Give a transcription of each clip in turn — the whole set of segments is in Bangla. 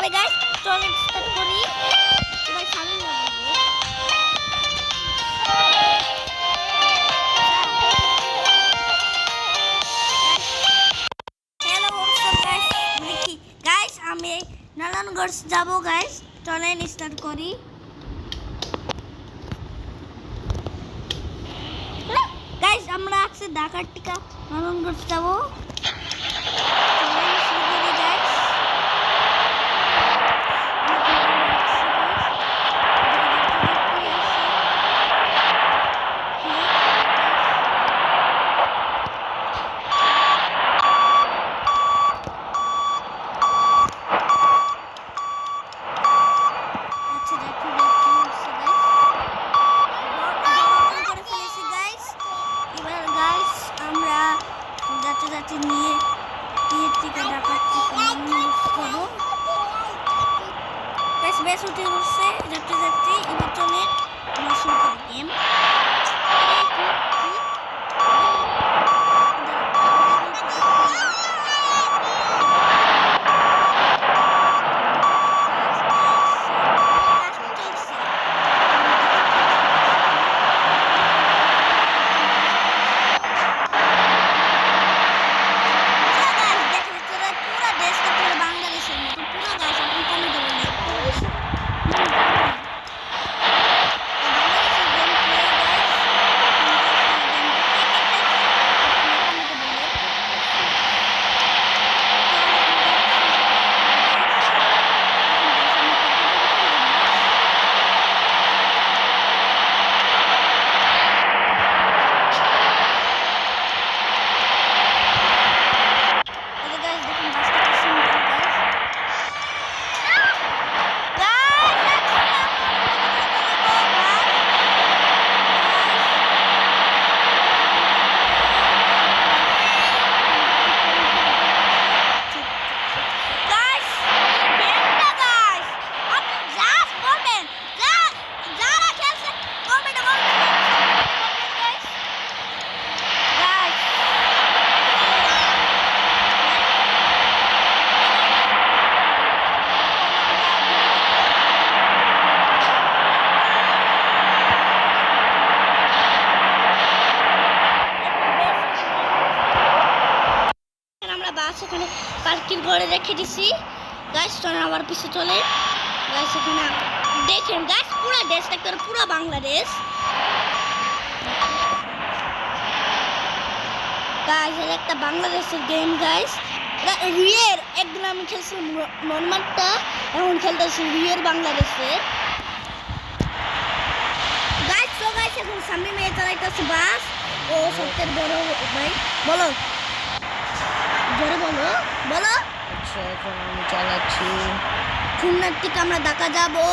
যাবে গাইস, চলেন স্টার্ট করি। এবার সামনে যাবে। হ্যালো হোয়াটসঅ্যাপ গাইস, দেখি গাইস আমি নারায়ণগঞ্জ যাব গাইস, চলেন স্টার্ট করি। গাইস আমরা আজকে ঢাকার টিকা নারায়ণগঞ্জ যাব। চলেন শুরু করি গাইস। নিয়ে টিকা ঢাকার টিকা করবো বেশ উঠে বসছে যাত্রী যাত্রী। এবার চলে আমরা শুরু করি গেম। এখানে পার্কিং করে রেখে দিছি গাইস, চলেন আবার পিছে চলে গাইস। এখানে দেখেন গাইস পুরো দেশটা করে পুরো বাংলাদেশ গাইস। এটা একটা বাংলাদেশের গেম গাইস। রিয়ের একদিন আমি খেলছি নর্মালটা, এখন খেলতেছি রিয়ের বাংলাদেশের গাইস। তো গাইস এখন সামনে মেয়ে চালাইতেছে বাস। ও সত্যের বড় ভাই, বলো জোরে বলো বলো। আচ্ছা এখন আমি চালাচ্ছি খুলনার থেকে আমরা ঢাকা যাবো।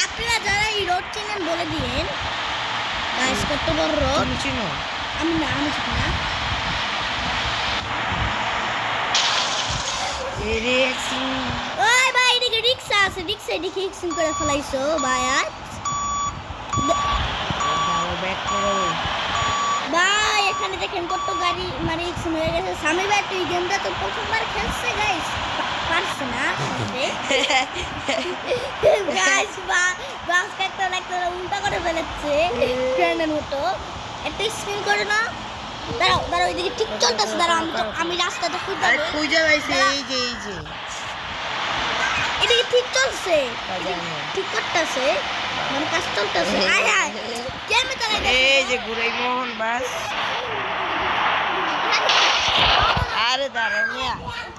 আপনারা যারা এই রোড চিনেন বলে দিয়েন গাইস কত বড় রোড। তুমি চিনো? আমি না, আমি চিনি না। ওই ভাই এদিকে রিক্সা আছে, রিক্সা এদিকে এক্সিং করে ফেলাইছো ভাই। আর ব্যাক করো ভাই, এখানে দেখেন কত গাড়ি মানে এক্সিং হয়ে গেছে। স্বামী ভাই এই গেমটা তো প্রথমবার খেলছে গাইস, পারছে না গাইস। বাস কাটতে লাগতে উল্টা করে ফেলেছে ট্রেনের মতো। একটা স্ক্রিন করে না, দাঁড়াও দাঁড়াও ওইদিকে ঠিক চলতেছে। দাঁড়াও আমি রাস্তাটা খুঁজে পাইছি। এই যে এদিকে ঠিক চলছে, ঠিক করতেছে মানে কাজ চলতেছে। আয় আয় গেমে তো এই যে ঘুরাই মোহন বাস। আরে দাঁড়াও মিয়া,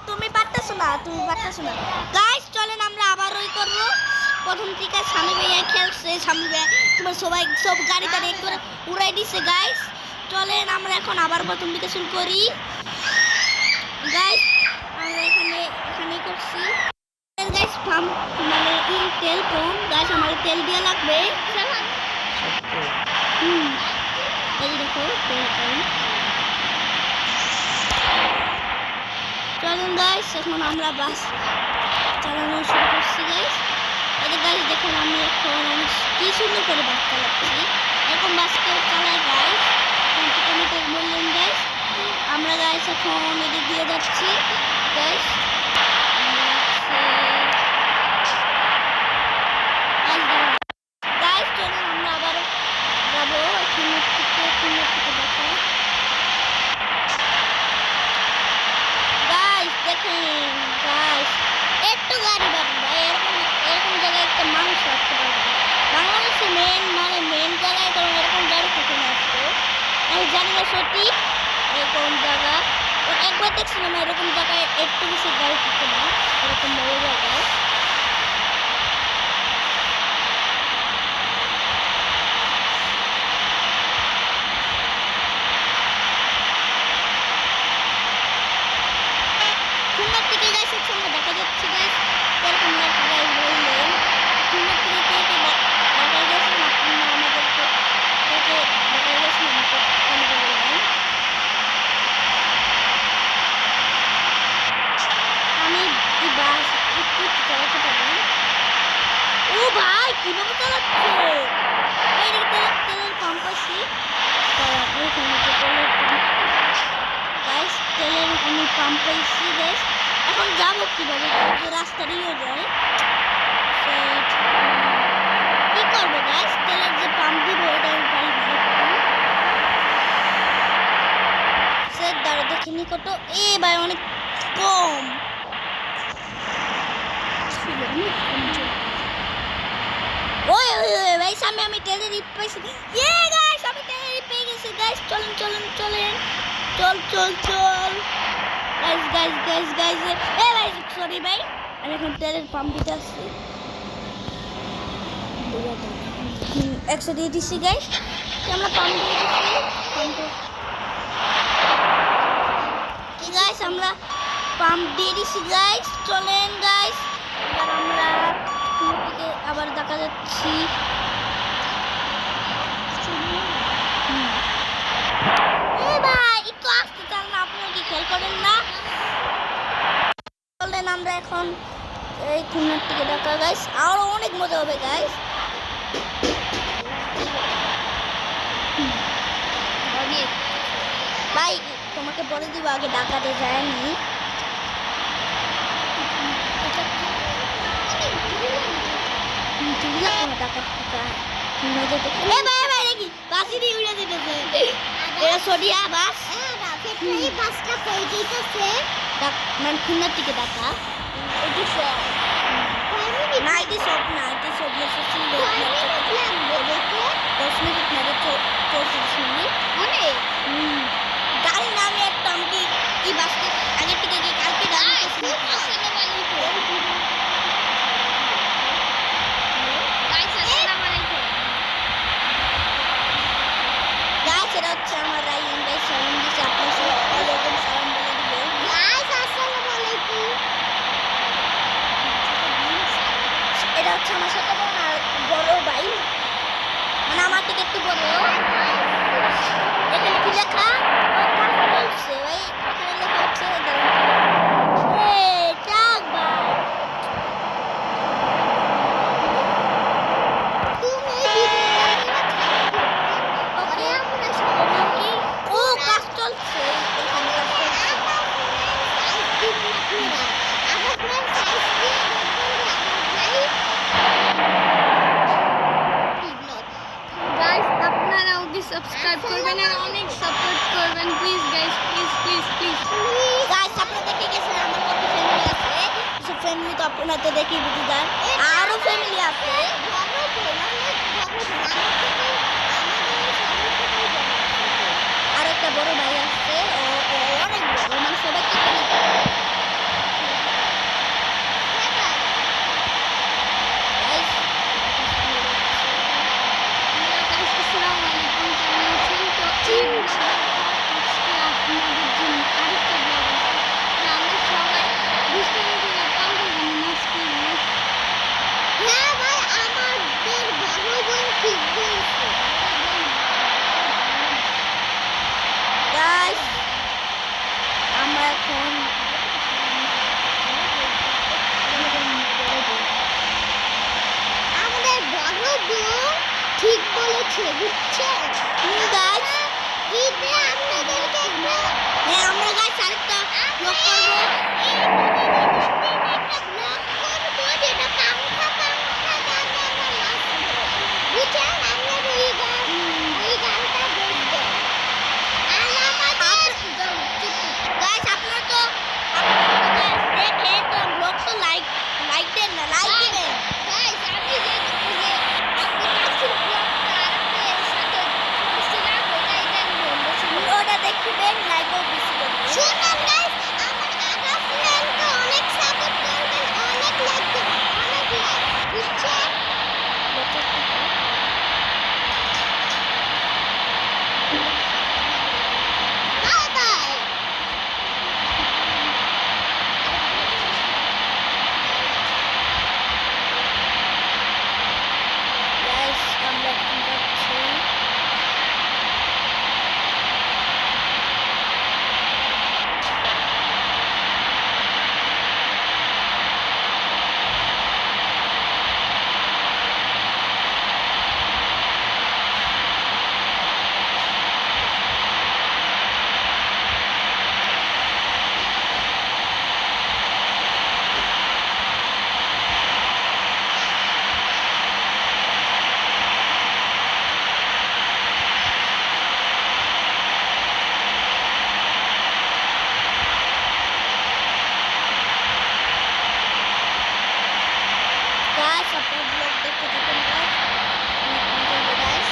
তুমি পারতেছো না, তুমি পারতেছো না গাইস। চলেন আমরা আবার ওই করবো প্রথম থেকে। স্বামী ভাইয়া খেলছে, স্বামী ভাই তোমার সবাই সব গাড়ি টাড়ি একবার উড়াই দিছে গাইস। চলেন আমরা এখন আবার প্রথম থেকে শুরু করি গাইস। আমরা এখানে করছি গাইস পাম্প মানে তেল কম গাইস, আমাদের তেল দেওয়া লাগবে। এই দেখো তেল কম। চলুন গাইস এখন আমরা বাস চালানো শুরু করছি গাইস। এই যে গাইস দেখুন আমি এখন কি সুন্দর করে বাস চালাচ্ছি। এরকম বাস কেউ চালায় গাইস, 20 কিলোমিটার বললেন গাইস। আমরা গাইস এখন এদিক দিয়ে যাচ্ছি গাইস। গাইস চলুন আমরা আবার যাবো খুনের থেকে দেখো গাইস। দেখেন গাইস একটু গাড়ি বাড়ি ভাই, এরকম এরকম জায়গায় একটা মানুষ রাখতে পারবে না। বাংলাদেশে মেন জায়গায় তো এরকম গাড়ি থেকে আসতো, আমি জানি না সঠিক এরকম জায়গা। তো একবার দেখছিলাম এরকম জায়গায় একটু বেশি গাড়ি থাকে না, এরকম বড় জায়গায়। খুলনার থেকে গাইস আমরা দেখা যাচ্ছে গাইস এরকম একটা গাইস বললেন খুলনার থেকে কে কে দেখা গেছেন আপনারা আমাদেরকে কে কে দেখা গেছেন আমাকে কমেন্টে বলবেন। আমি এই বাস একটু চালাতে পারি। ও ভাই কিভাবে চালাচ্ছে, এইদিকে তেলের পাম্প আছে ওইখানে তেলের পাম্প গাইস, তেলের আমি পাম্প পাইছি গাইস। এখন যাবো কিভাবে, রাস্তাটাইও যায় কি করবো গাইস, তেলের যে পাম্প দিব ওটা আমি পারি না একটু। সেট দাঁড়া দেখিনি কত, এ ভাই অনেক কম ছিল, অনেক কম ছিল। ওই ওই ওই ভাই সামনে আমি তেলের রিপ পাইছি। ইয়ে গাইস আমি তেলের রিপ পেয়ে গেছি গাইস। চলেন চলেন চলেন চল চল চল গাইস গাইস গাইস গাইস। এ ভাই সরি ভাই, আমি এখন তেলের পাম্প দিতে আসছি। একশো দিয়ে দিচ্ছি গাইস, আমরা পাম্প দিয়ে দিচ্ছি পাম্পে কি গাইস, আমরা পাম্প দিয়ে দিচ্ছি গাইস। চলেন গাইস এবার আমরা দিকে আবার দেখা যাচ্ছি। ভাই একটু আসতে চান না, আপনারা কি খেয়াল করেন না? চলেন আমরা এখন এই খুলনার থেকে ঢাকা গাইস, আরো অনেক মজা হবে গাইস। ভাই তোমাকে বলে দিব আগে ঢাকাতে যায়নি। মানে খুলনার থেকে ঢাকা না, এটি সব না, এটি সব 10 মিনিট না 34 মিনিট অনেক গাড়ি নামে একটা আমি কি বাসকে আগের থেকে গিয়ে কালকে গাড়ি সেটা হচ্ছে আমার রাইন ভাই সালাম দিচ্ছে, আপনার সালাম সালাম বলে দিবে। এটা হচ্ছে আমার সাথে বড় ভাই, মানে আমার থেকে একটু বড়। এখানে কি লেখা বলছে ভাই, এখানে লেখা হচ্ছে সাবস্ক্রাইব করবেন আর অনেক সাপোর্ট করবেন please guys, please please please guys. আপনারা দেখে গেছেন আমার কত ফ্যামিলি আছে, সব ফ্যামিলি তো আপনারা তো দেখেই বুঝে যান, আরো ফ্যামিলি আছে। আর একটা বড় ভাই আছে, ও অনেক বড়, মানে সবাইকে আমরা এখন আমাদের বড় বোন ঠিক বলেছে বুঝছে গাছ ঈদে আপনাদেরকে ব্লগ করবো। গাইস আপনারা তো দেখেন তো ব্লগ তো লাইক দেন না, লাইক দিবেন। ওটা দেখবেন, লাইকও বেশি করবেন। শুনুন গাইস, আমার আগা ফ্রেন্ডকে অনেক সাপোর্ট করবেন, অনেক লাইক দিবেন, অনেক লাইক, বুঝছেন? Bye bye. গাইস আমরা এখন যাচ্ছি। গাইস আপনারা ব্লগ দেখতে থাকুন গাইস, অনেক মজা হবে গাইস।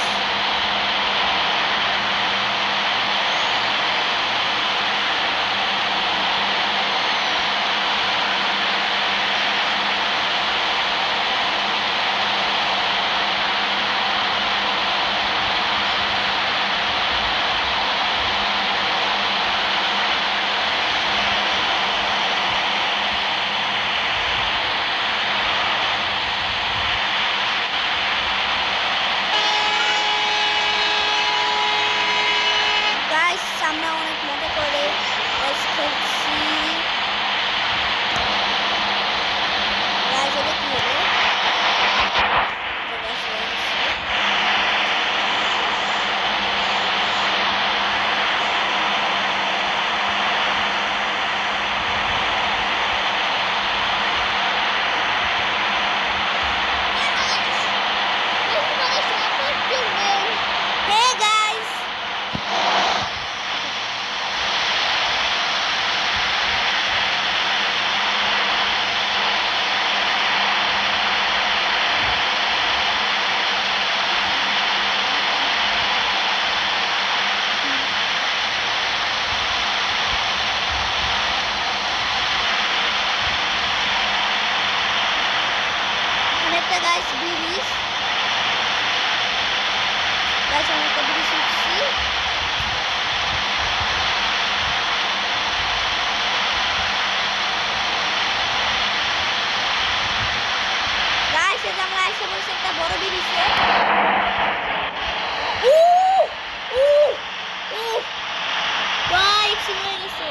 গাইস আমরা অনেক মজা করে গাইস খেলছি। গাইস এটা কি হলো? তো গাইস হয়ে গেছে। সাপোর্ট করবেন। হে গাইস অনেকটা গাইস ব্রিজ, গাইস অনেকটা ব্রিজ উঠছি। গাইস এই যে আমরা এসে বলছি একটা বড় ব্রিজে। গাইস হয়ে গেছে।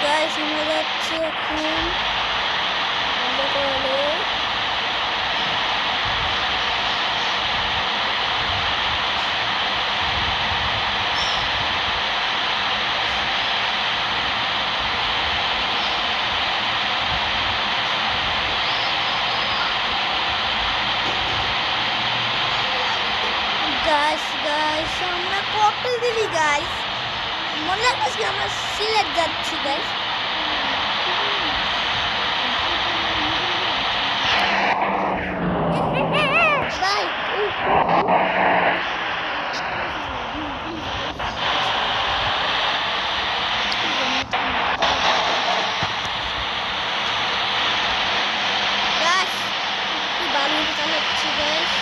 গাইস আমরা যাচ্ছি এখন বন্ধ করলে। গাইস আমরা কত দিলি গাইস, মনে লাগছে কি আমরা সিলেট যাচ্ছি গাইস। বাই গাইস একটু বালুতে চালাচ্ছি গাইস।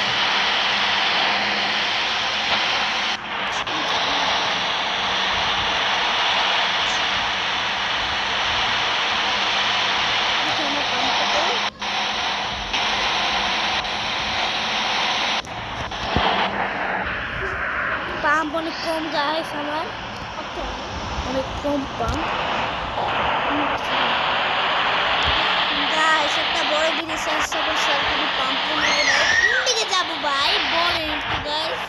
পাম্প অনেক কম গাইস, আমার অনেক কম পাম্প গাইস। একটা বড় ব্রিজ আসছে সরকারি পাম্প নিয়ে ভাই কোন দিকে যাবো ভাই বলেন একটু গাইস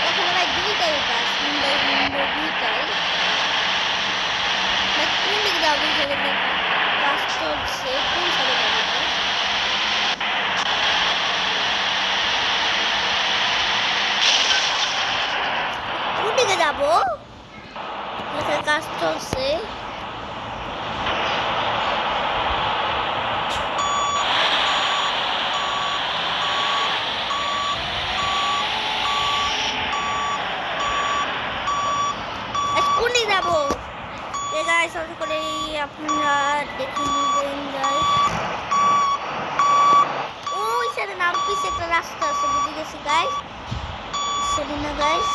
এখানে ভাই দুইটাই বাস মুম্বাই মুম্বাই দুইটাই ভাই কোন দিকে যাবো এই জায়গায় দেখো বাস চলছে কোন সাইডে যাবো ভাই? কোন দিকে যাবো এখানে কাজ চলছে কোন দিকে যাবো গাইস অল্প করে আপনারা দেখে নেবেন গাইস ওই সাইডে নাম পিছে একটা রাস্তা আছে বুঝে গেছি গাইস সেদিন না গাইস